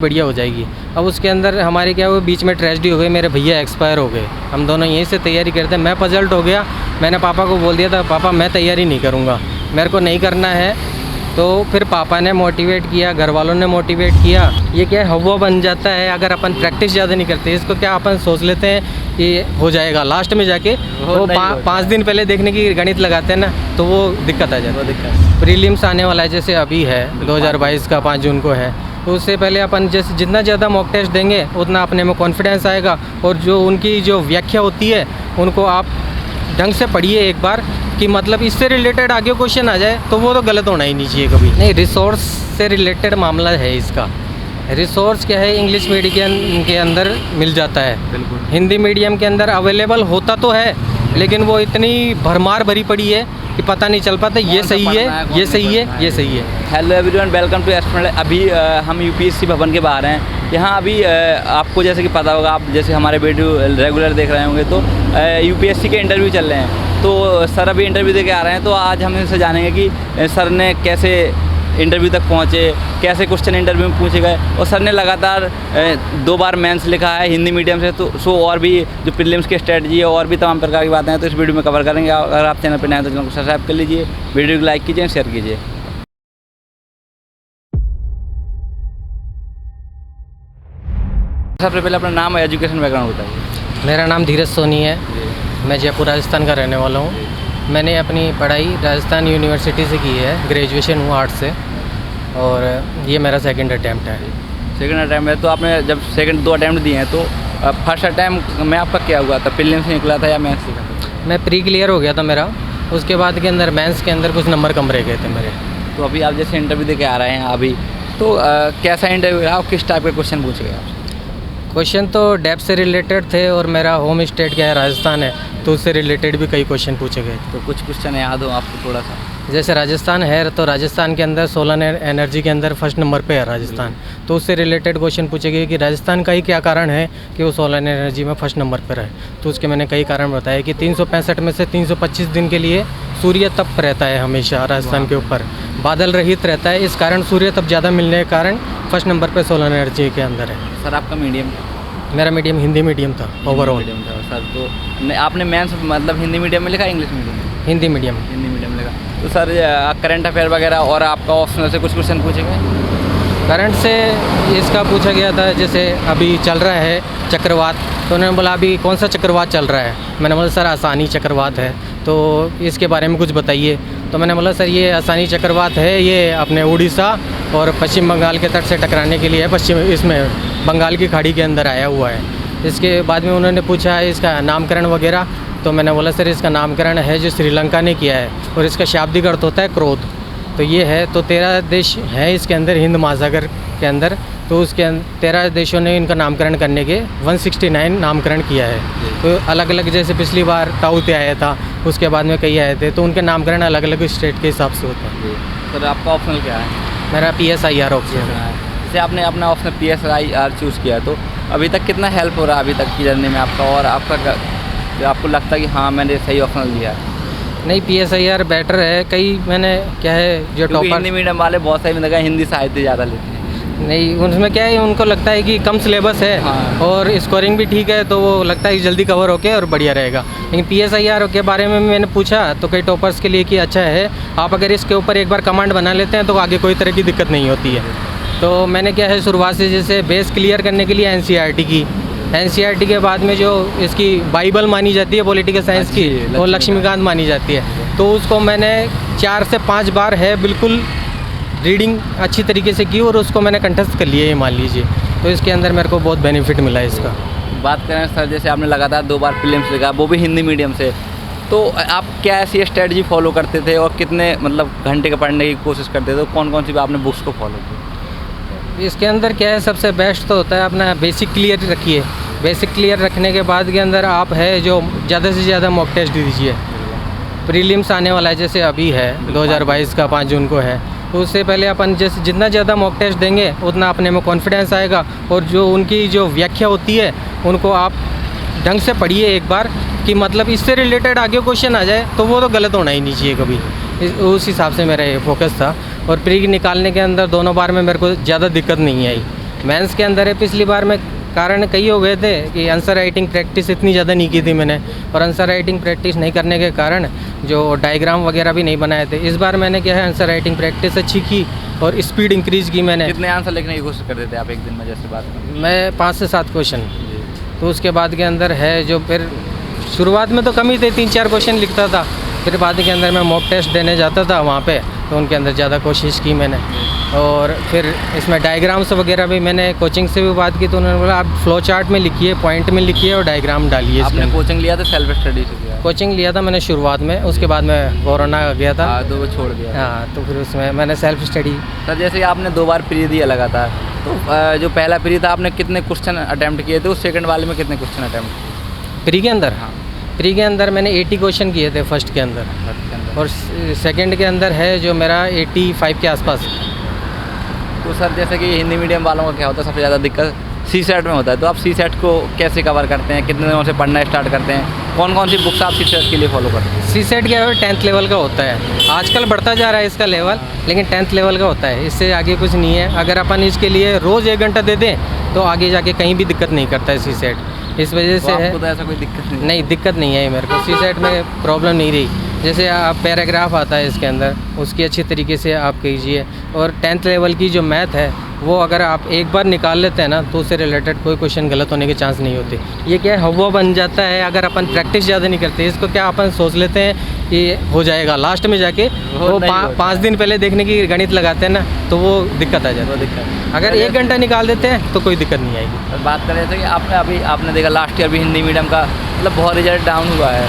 बढ़िया हो जाएगी। अब उसके अंदर हमारे क्या हुआ, बीच में ट्रेजेडी हो गई, मेरे भैया एक्सपायर हो गए। हम दोनों यहीं से तैयारी करते हैं। मैं पजल्ट हो गया, मैंने पापा को बोल दिया था पापा मैं तैयारी नहीं करूँगा, मेरे को नहीं करना है। तो फिर पापा ने मोटिवेट किया, घर वालों ने मोटिवेट किया। ये क्या है, हवा बन जाता है अगर अपन प्रैक्टिस ज़्यादा नहीं करते। इसको क्या अपन सोच लेते हैं कि हो जाएगा, लास्ट में जाके वो 5 दिन पहले देखने की गणित लगाते हैं ना, तो वो दिक्कत आ जाती है। प्रीलिम्स आने वाला है, जैसे अभी है 2022 का 5 जून को है, तो उससे पहले अपन जैसे जितना ज़्यादा मॉक टेस्ट देंगे उतना अपने में कॉन्फिडेंस आएगा। और जो उनकी जो व्याख्या होती है उनको आप ढंग से पढ़िए एक बार, कि मतलब इससे रिलेटेड आगे क्वेश्चन आ जाए तो वो तो गलत होना ही नहीं चाहिए कभी। नहीं, रिसोर्स से रिलेटेड मामला है इसका। रिसोर्स क्या है, इंग्लिश मीडियम के अंदर मिल जाता है, बिल्कुल। हिंदी मीडियम के अंदर अवेलेबल होता तो है, लेकिन वो इतनी भरमार भरी पड़ी है कि पता नहीं चल पाता ये सही है, ये सही है, ये सही है। Hello everyone, welcome to astronaut. अभी हम यूपीएससी भवन के बाहर हैं। यहाँ अभी आपको जैसे कि पता होगा, आप जैसे हमारे वीडियो रेगुलर देख रहे होंगे, तो यूपीएससी के इंटरव्यू चल रहे हैं। तो सर अभी इंटरव्यू दे के आ रहे हैं, तो आज हम इनसे जानेंगे कि सर ने कैसे इंटरव्यू तक पहुँचे, कैसे क्वेश्चन इंटरव्यू में पूछे गए। और सर ने लगातार 2 बार मेंस लिखा है हिंदी मीडियम से, तो सो और भी जो प्रीलिम्स की स्ट्रेटजी है और भी तमाम प्रकार की बातें हैं, तो इस वीडियो में कवर करेंगे। अगर आप चैनल पर नए हैं तो चैनल को सब्सक्राइब कर लीजिए, वीडियो को लाइक कीजिए और शेयर कीजिए। सबसे पहले अपना नाम और एजुकेशन बैकग्राउंड बताइए। मेरा नाम धीरज सोनी है, मैं जयपुर राजस्थान का रहने वाला हूँ। मैंने अपनी पढ़ाई राजस्थान यूनिवर्सिटी से की है, ग्रेजुएशन हुआ आर्ट्स से, और ये मेरा सेकंड अटैम्प्ट है। सेकंड अटैम्प्ट है, तो आपने जब सेकंड 2 अटैम्प्ट दिए हैं, तो फर्स्ट अटैम्प्ट में आपका क्या हुआ था? प्रीलिम्स से निकला था या मेंस से? मैं प्री क्लियर हो गया था मेरा, उसके बाद के अंदर मेंस के अंदर कुछ नंबर कम रह गए थे मेरे। तो अभी आप जैसे इंटरव्यू दे के आ रहे हैं अभी, तो कैसा इंटरव्यू रहा? किस टाइप के क्वेश्चन पूछे गए आपसे? क्वेश्चन तो डेप्थ से रिलेटेड थे, और मेरा होम स्टेट क्या है, राजस्थान है, तो उससे रिलेटेड भी कई क्वेश्चन पूछे गए। तो कुछ क्वेश्चन याद हो आपको थोड़ा सा? जैसे राजस्थान है, तो राजस्थान के अंदर सोलर एनर्जी के अंदर फर्स्ट नंबर पे है राजस्थान, तो उससे रिलेटेड क्वेश्चन पूछे गए कि राजस्थान का ही क्या कारण है कि वो सोलर एनर्जी में फर्स्ट नंबर पर है। तो उसके मैंने कई कारण बताए कि 365 में से 325 दिन के लिए सूर्य तप रहता है हमेशा राजस्थान के ऊपर, बादल रहित रहता है, इस कारण सूर्य तप ज़्यादा मिलने के कारण फर्स्ट नंबर पर सोलर एनर्जी के अंदर है। सर आपका मीडियम? मेरा मीडियम हिंदी मीडियम था ओवरऑल। सर तो आपने मेंस मतलब हिंदी मीडियम में लिखा, इंग्लिश मीडियम में? हिंदी मीडियम लिखा। तो सर करंट अफेयर वगैरह और आपका ऑप्शनल से कुछ क्वेश्चन पूछे गए? करंट से इसका पूछा गया था, जैसे अभी चल रहा है चक्रवात, तो उन्होंने बोला अभी कौन सा चक्रवात चल रहा है। मैंने बोला सर आसानी चक्रवात है, तो इसके बारे में कुछ बताइए। तो मैंने बोला सर ये आसानी चक्रवात है, ये अपने उड़ीसा और पश्चिम बंगाल के तट से टकराने के लिए है, पश्चिम इसमें बंगाल की खाड़ी के अंदर आया हुआ है। इसके बाद में उन्होंने पूछा इसका नामकरण वगैरह, तो मैंने बोला सर इसका नामकरण है जो श्रीलंका ने किया है, और इसका शाब्दिक अर्थ होता है क्रोध। तो ये है, तो 13 देश हैं इसके अंदर, हिंद महासागर के अंदर, तो उसके 13 देशों ने इनका नामकरण करने के 169 नामकरण किया है। तो अलग अलग, जैसे पिछली बार ताउते आया था, उसके बाद में कई आए थे, तो उनके नामकरण अलग अलग स्टेट के हिसाब से होते हैं। सर आपका ऑप्शनल क्या है? मेरा PSIR ऑप्शन है। जैसे आपने अपना ऑप्शन PSIR चूज़ किया, तो अभी तक कितना हेल्प हो रहा है अभी तक की जर्नी में आपका, और आपको लगता है कि हाँ मैंने सही ऑप्शनल दिया है? नहीं, PSIR बेटर है। कई मैंने क्या है जो टॉपर हिंदी मीडियम वाले बहुत सारी लगा हिंदी साहित्य ज़्यादा लेते हैं। नहीं, उनमें क्या है, उनको लगता है कि कम सिलेबस है, हाँ। और स्कोरिंग भी ठीक है, तो वो लगता है कि जल्दी कवर होके और बढ़िया रहेगा। लेकिन PSIR के बारे में मैंने पूछा तो कई टॉपर्स के लिए कि अच्छा है, आप अगर इसके ऊपर एक बार कमांड बना लेते हैं तो आगे कोई तरह की दिक्कत नहीं होती है। तो मैंने क्या है शुरुआत से जैसे बेस क्लियर करने के लिए NCERT की, NCERT के बाद में जो इसकी बाइबल मानी जाती है पॉलिटिकल साइंस की, वो लक्ष्मीकांत मानी जाती है, तो उसको मैंने 4 से 5 बार है बिल्कुल रीडिंग अच्छी तरीके से की, और उसको मैंने कंठस्थ कर लिया, ये मान लीजिए। तो इसके अंदर मेरे को बहुत बेनिफिट मिला इसका। बात करें सर, जैसे आपने लगातार 2 बार प्रीलिम्स लिखा, वो भी हिंदी मीडियम से, तो आप क्या ऐसी स्ट्रेटजी फॉलो करते थे और कितने मतलब घंटे का पढ़ने की कोशिश करते थे? कौन कौन सी आपने बुक्स को फॉलो की? इसके अंदर क्या है, सबसे बेस्ट तो होता है अपना बेसिक क्लियर रखिए। बेसिक क्लियर रखने के बाद के अंदर आप है जो ज़्यादा से ज़्यादा मॉक टेस्ट दीजिए। प्रीलिम्स आने वाला है, जैसे अभी है 2022 का 5 जून को है, तो उससे पहले अपन जैसे जितना ज़्यादा मॉक टेस्ट देंगे उतना अपने में कॉन्फिडेंस आएगा, और जो उनकी जो व्याख्या होती है उनको आप ढंग से पढ़िए एक बार, कि मतलब इससे रिलेटेड आगे क्वेश्चन आ जाए तो वो तो गलत होना ही नहीं चाहिए कभी। उस हिसाब से मेरा ये फोकस था, और प्री निकालने के अंदर दोनों बार में मेरे को ज़्यादा दिक्कत नहीं आई। मेंस के अंदर है, पिछली बार में कारण कई हो गए थे कि आंसर राइटिंग प्रैक्टिस इतनी ज़्यादा नहीं की थी मैंने, और आंसर राइटिंग प्रैक्टिस नहीं करने के कारण जो डायग्राम वगैरह भी नहीं बनाए थे। इस बार मैंने क्या है आंसर राइटिंग प्रैक्टिस अच्छी की और स्पीड इंक्रीज़ की मैंने। कितने आंसर लिखने की कोशिश करते थे आप एक दिन में, जैसे बात करें? मैं 5 से 7 क्वेश्चन। तो उसके बाद के अंदर है जो फिर शुरुआत में तो कम ही थे, 3-4 क्वेश्चन लिखता था, फिर बाद के अंदर मैं मॉक टेस्ट देने जाता था वहाँ पे, तो उनके अंदर ज़्यादा कोशिश की मैंने। और फिर इसमें डायग्राम्स वगैरह भी मैंने कोचिंग से भी बात की, तो उन्होंने बोला आप फ्लो चार्ट में लिखिए, पॉइंट में लिखिए और डायग्राम डालिए। आपने कोचिंग लिया था, सेल्फ स्टडी से किया? कोचिंग लिया था मैंने शुरुआत में, उसके बाद में कोरोना आ गया था। तो वो छोड़ दिया। हाँ, तो फिर उसमें मैंने सेल्फ स्टडी। सर जैसे आपने 2 बार प्री दिया लगातार, तो जो पहला प्री था आपने कितने क्वेश्चन अटैम्प्ट किए थे, उस सेकंड वाले में कितने क्वेश्चन अटैम्प्ट किए? प्री के अंदर? हाँ, प्री के अंदर मैंने 80 क्वेश्चन किए थे फर्स्ट के अंदर, और सेकंड के अंदर है जो मेरा 85 के आसपास। तो सर जैसे कि हिंदी मीडियम वालों का क्या होता है सबसे ज़्यादा दिक्कत सी सेट में होता है, तो आप सी सेट को कैसे कवर करते हैं, कितने दिनों से पढ़ना स्टार्ट करते हैं, कौन कौन सी बुक्स आप सी सेट के लिए फॉलो करते हैं? सी सेट क्या है 10th लेवल का होता है, आजकल बढ़ता जा रहा है इसका लेवल, लेकिन 10th लेवल का होता है, इससे आगे कुछ नहीं है। अगर अपन इसके लिए रोज़ 1 घंटा दे दें तो आगे जाके कहीं भी दिक्कत नहीं करता है सी सेट। इस वजह से है तो ऐसा कोई दिक्कत नहीं, दिक्कत नहीं है मेरे को, सी सेट में प्रॉब्लम नहीं रही। जैसे आप पैराग्राफ आता है इसके अंदर, उसकी अच्छी तरीके से आप कीजिए, और 10th लेवल की जो मैथ है वो अगर आप एक बार निकाल लेते हैं ना तो उससे रिलेटेड कोई क्वेश्चन गलत होने के चांस नहीं होते। ये क्या है हवा बन जाता है अगर अपन प्रैक्टिस ज़्यादा नहीं करते। इसको क्या अपन सोच लेते हैं कि हो जाएगा, लास्ट में जाके वो 5 दिन पहले देखने की गणित लगाते हैं ना, तो वो दिक्कत आ जाती है। अगर 1 घंटा निकाल देते हैं तो कोई दिक्कत नहीं आएगी। और बात करें तो कि आपने देखा लास्ट ईयर भी हिंदी मीडियम का मतलब बहुत रिजल्ट डाउन हुआ है,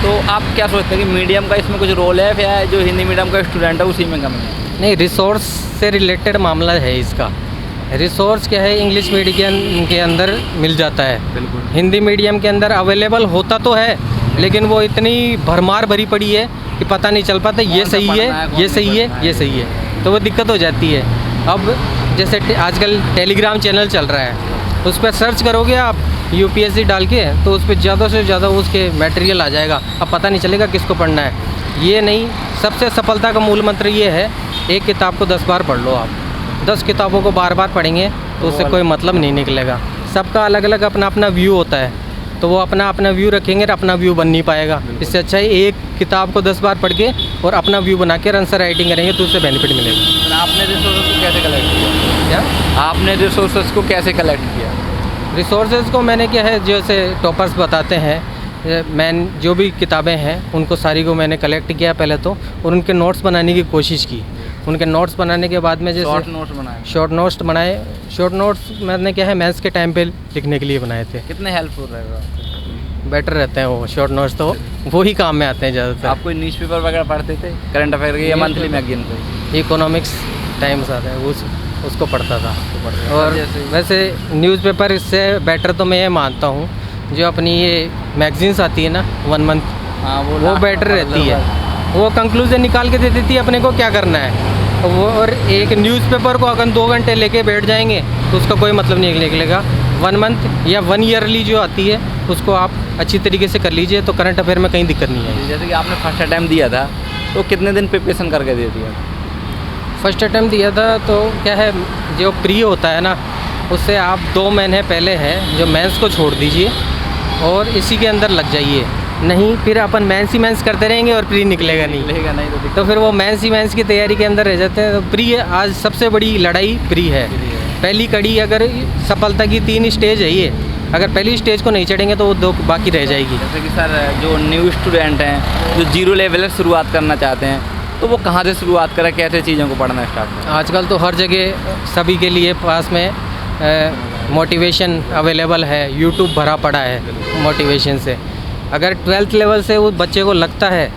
तो आप क्या सोचते हैं कि मीडियम का इसमें कुछ रोल है, या जो हिंदी मीडियम का स्टूडेंट है उसी में कमी है? नहीं, रिसोर्स से रिलेटेड मामला है इसका। रिसोर्स क्या है इंग्लिश मीडियम के अंदर मिल जाता है, बिल्कुल। हिंदी मीडियम के अंदर अवेलेबल होता तो है, लेकिन वो इतनी भरमार भरी पड़ी है कि पता नहीं चल पाता ये सही है, ये सही है, ये सही है, तो वो दिक्कत हो जाती है। अब जैसे आजकल टेलीग्राम चैनल चल रहा है, उस पर सर्च करोगे आप UPSC डाल के, तो उस पर ज़्यादा से ज़्यादा उसके मटेरियल आ जाएगा, अब पता नहीं चलेगा किसको पढ़ना है। ये नहीं, सबसे सफलता का मूल मंत्र ये है, एक किताब को 10 बार पढ़ लो। आप 10 किताबों को बार बार पढ़ेंगे तो उससे कोई मतलब नहीं निकलेगा। सबका अलग अलग अपना अपना व्यू होता है, तो वो अपना अपना व्यू रखेंगे और अपना व्यू बन नहीं पाएगा। इससे अच्छा है एक किताब को 10 बार पढ़ के और अपना व्यू बना के आंसर राइटिंग करेंगे तो उससे बेनिफिट मिलेगा। आपने रिसोर्सेज को कैसे कलेक्ट किया? क्या आपने रिसोर्सेज को कैसे कलेक्ट किया? रिसोर्सेज को मैंने क्या है, जैसे टॉपर्स बताते हैं, मैं जो भी किताबें हैं उनको सारी को मैंने कलेक्ट किया पहले तो, और उनके नोट्स बनाने की कोशिश की। उनके नोट्स बनाने के बाद में जैसे शॉर्ट नोट्स बनाए। शॉर्ट नोट्स मैंने क्या है मेंस के टाइम पे लिखने के लिए बनाए थे। कितने हेल्पफुल रहेगा? बेटर रहते हैं वो शॉर्ट नोट्स, तो वही काम में आते हैं ज़्यादातर। आप कोई न्यूज़ पेपर वगैरह पढ़ते थे करंट अफेयर के या मंथली मैगजीन को? इकोनॉमिक्स टाइम्स आता है उसको पढ़ता था। और वैसे न्यूज़पेपर इससे बेटर तो मैं ये मानता हूँ, जो अपनी ये मैगजीन्स आती है ना 1 मंथ, हाँ वो बेटर रहती है। वो कंक्लूजन निकाल के दे देती है अपने को क्या करना है। वो और एक न्यूज़पेपर को अगर 2 घंटे लेके बैठ जाएंगे तो उसका कोई मतलब नहीं निकलेगा। 1 मंथ या 1 ईयरली जो आती है उसको आप अच्छी तरीके से कर लीजिए तो करंट अफेयर में कहीं दिक्कत नहीं आएगी। जैसे कि आपने फर्स्ट अटैम्प्ट दिया था तो कितने दिन प्रिपरेशन करके दे दिया? फर्स्ट अटैम्प्ट दिया था तो क्या है, जो प्री होता है ना उससे आप 2 महीने पहले है जो मेंस को छोड़ दीजिए और इसी के अंदर लग जाइए। नहीं फिर अपन मेंस करते रहेंगे और प्री निकलेगा नहीं तो फिर वो मेंस की तैयारी के अंदर रह जाते हैं। तो प्री आज सबसे बड़ी लड़ाई प्री है। पहली कड़ी अगर सफलता की 3 स्टेज है ये, अगर पहली स्टेज को नहीं चढ़ेंगे तो वो 2 बाकी रह जाएगी। जैसे कि सर जो न्यू स्टूडेंट हैं जो 0 लेवल से शुरुआत करना चाहते हैं तो वो कहाँ से शुरुआत करें, कैसे चीज़ों को पढ़ना स्टार्ट करें? आजकल तो हर जगह सभी के लिए पास में मोटिवेशन अवेलेबल है, यूट्यूब भरा पड़ा है मोटिवेशन से। अगर 12th लेवल से वो बच्चे को लगता है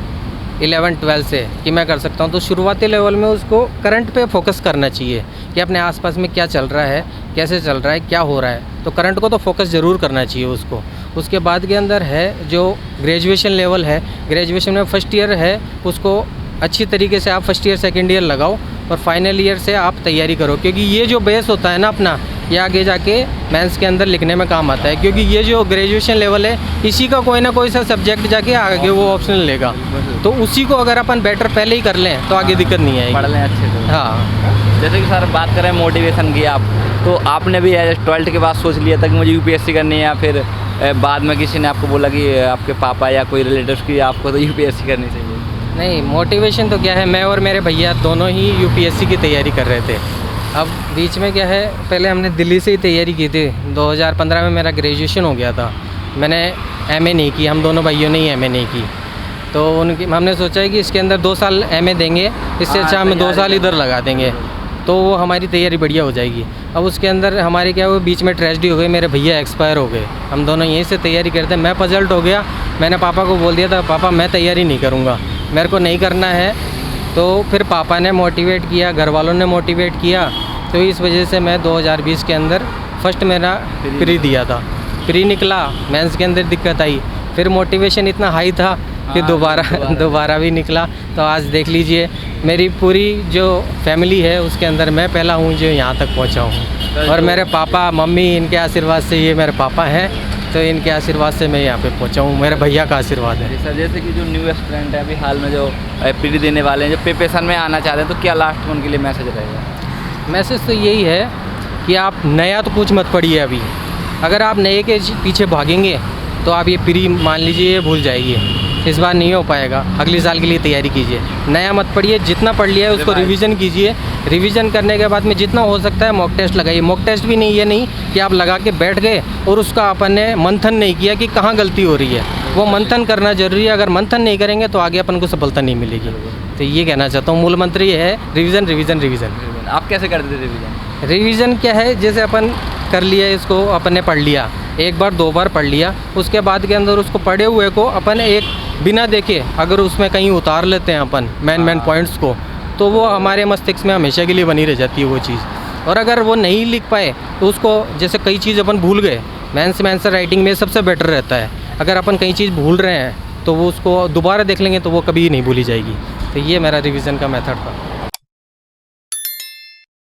11-12 से कि मैं कर सकता हूँ, तो शुरुआती लेवल में उसको करंट पे फोकस करना चाहिए कि अपने आसपास में क्या चल रहा है, कैसे चल रहा है, क्या हो रहा है। तो करंट को तो फोकस ज़रूर करना चाहिए उसको। उसके बाद के अंदर है जो ग्रेजुएशन लेवल है, ग्रेजुएशन में फर्स्ट ईयर है, उसको अच्छी तरीके से आप फर्स्ट ईयर सेकेंड ईयर लगाओ और फाइनल ईयर से आप तैयारी करो, क्योंकि ये जो बेस होता है ना अपना, ये आगे जाके मेंस के अंदर लिखने में काम आता है, क्योंकि ये जो ग्रेजुएशन लेवल है इसी का कोई ना कोई सा सब्जेक्ट जाके आगे वो ऑप्शनल लेगा, तो उसी को अगर अपन बेटर पहले ही कर लें तो आगे दिक्कत नहीं आएगी। पढ़ लें अच्छे से। हाँ, जैसे कि सर बात करें मोटिवेशन की, आप तो आपने भी 12th के बाद सोच लिया था कि मुझे यूपीएससी करनी है, या फिर बाद में किसी ने आपको बोला कि आपके पापा या कोई रिलेटिव्स की आपको तो यूपीएससी करनी चाहिए? नहीं, मोटिवेशन तो क्या है, मैं और मेरे भैया दोनों ही यूपीएससी की तैयारी कर रहे थे। अब बीच में क्या है, पहले हमने दिल्ली से ही तैयारी की थी। 2015 में मेरा ग्रेजुएशन हो गया था, मैंने एमए नहीं की, हम दोनों भाइयों ने ही एमए नहीं की। तो हमने सोचा है कि इसके अंदर 2 साल एमए देंगे, इससे अच्छा हम 2 साल इधर लगा देंगे, तो वो हमारी तैयारी बढ़िया हो जाएगी। अब उसके अंदर हमारे क्या हुआ, बीच में ट्रेजेडी हो गई, मेरे भैया एक्सपायर हो गए, हम दोनों यहीं से तैयारी करते। मैं पजल्ट हो गया, मैंने पापा को बोल दिया था पापा मैं तैयारी नहीं करूँगा, मेरे को नहीं करना है। तो फिर पापा ने मोटिवेट किया, घर वालों ने मोटिवेट किया, तो इस वजह से मैं 2020 के अंदर फर्स्ट मेरा प्री दिया था, प्री निकला, मेंस के अंदर दिक्कत आई, फिर मोटिवेशन इतना हाई था कि दोबारा भी निकला। तो आज देख लीजिए मेरी पूरी जो फैमिली है उसके अंदर मैं पहला हूँ जो यहाँ तक पहुँचा हूँ, और मेरे पापा मम्मी इनके आशीर्वाद से, ये मेरे पापा हैं तो इनके आशीर्वाद से मैं यहाँ पे पहुँचा हूँ, मेरे भैया का आशीर्वाद है। सर जैसे कि जो न्यू स्टूडेंट है अभी हाल में जो प्री देने वाले हैं, जो प्रिपरेशन में आना चाह रहे हैं, तो क्या लास्ट में उनके लिए मैसेज रहेगा? मैसेज तो यही है कि आप नया तो कुछ मत पढ़िए अभी, अगर आप नए के पीछे भागेंगे तो आप ये प्री मान लीजिए ये भूल जाइए, इस बार नहीं हो पाएगा, अगले साल के लिए तैयारी कीजिए। नया मत पढ़िए, जितना पढ़ लिया है उसको रिवीजन कीजिए, रिवीजन करने के बाद में जितना हो सकता है मॉक टेस्ट लगाइए। मॉक टेस्ट भी नहीं, ये नहीं कि आप लगा के बैठ गए और उसका अपन ने मंथन नहीं किया कि कहाँ गलती हो रही है, वो मंथन करना जरूरी है। अगर मंथन नहीं करेंगे तो आगे अपन को सफलता नहीं मिलेगी। तो ये कहना चाहता हूँ, मूल मंत्र ये है, रिवीजन रिवीजन रिवीजन। आप कैसे करते थे रिवीजन? रिवीजन क्या है, जैसे अपन कर लिया इसको, अपन ने पढ़ लिया, 1 बार 2 बार पढ़ लिया, उसके बाद के अंदर उसको पढ़े हुए को अपन एक बिना देखे अगर उसमें कहीं उतार लेते हैं अपन मेन पॉइंट्स को, तो वो हमारे मस्तिष्क में हमेशा के लिए बनी रह जाती है वो चीज़। और अगर वो नहीं लिख पाए तो उसको, जैसे कई चीज़ अपन भूल गए, मेंस में आंसर राइटिंग में सबसे बेटर रहता है, अगर अपन कई चीज़ भूल रहे हैं तो वो उसको दोबारा देख लेंगे तो वो कभी नहीं भूली जाएगी। तो ये मेरा रिवीजन का मेथड था।